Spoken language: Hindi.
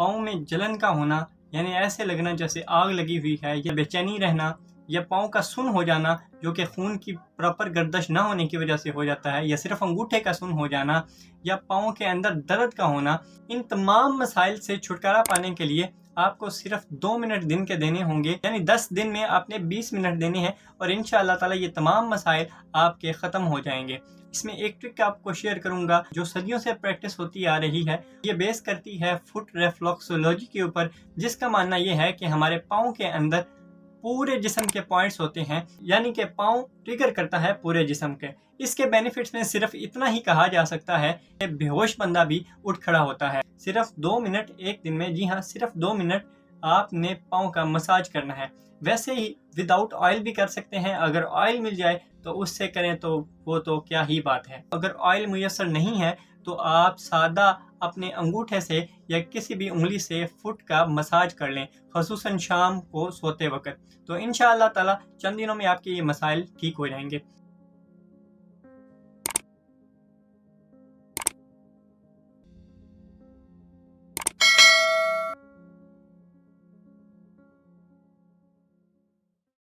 पाँव में जलन का होना, यानी ऐसे लगना जैसे आग लगी हुई है, या बेचैनी रहना, या पाँव का सुन्न हो जाना जो कि खून की प्रॉपर गर्दश ना होने की वजह से हो जाता है, या सिर्फ अंगूठे का सुन्न हो जाना, या पाँव के अंदर दर्द का होना, इन तमाम मसाइल से छुटकारा पाने के लिए आपको सिर्फ 2 मिनट दिन के देने होंगे। यानी 10 दिन में आपने 20 मिनट देने हैं और इंशाअल्लाह ताला ये तमाम मसाइल आपके ख़त्म हो जाएंगे। इसमें एक ट्रिक आपको शेयर करूंगा जो सदियों से प्रैक्टिस होती आ रही है। ये बेस करती है फुट रिफ्लेक्सोलॉजी के ऊपर, जिसका मानना ये है कि हमारे पाँव के अंदर पूरे जिस्म के पॉइंट्स होते हैं, यानी कि पाँव ट्रिगर करता है पूरे जिस्म के। इसके बेनिफिट्स में सिर्फ इतना ही कहा जा सकता है कि बेहोश बंदा भी उठ खड़ा होता है। सिर्फ 2 मिनट एक दिन में, जी हाँ सिर्फ 2 मिनट आपने पाँव का मसाज करना है। वैसे ही विदाउट ऑयल भी कर सकते हैं, अगर ऑयल मिल जाए तो उससे करें तो वो तो क्या ही बात है। अगर ऑयल मुयस्सर नहीं है तो आप सादा अपने अंगूठे से या किसी भी उंगली से फुट का मसाज कर लें, ख़ुसूसन शाम को सोते वक्त। तो इंशाअल्लाह ताला चंद दिनों में आपके ये मसाइल ठीक हो जाएंगे।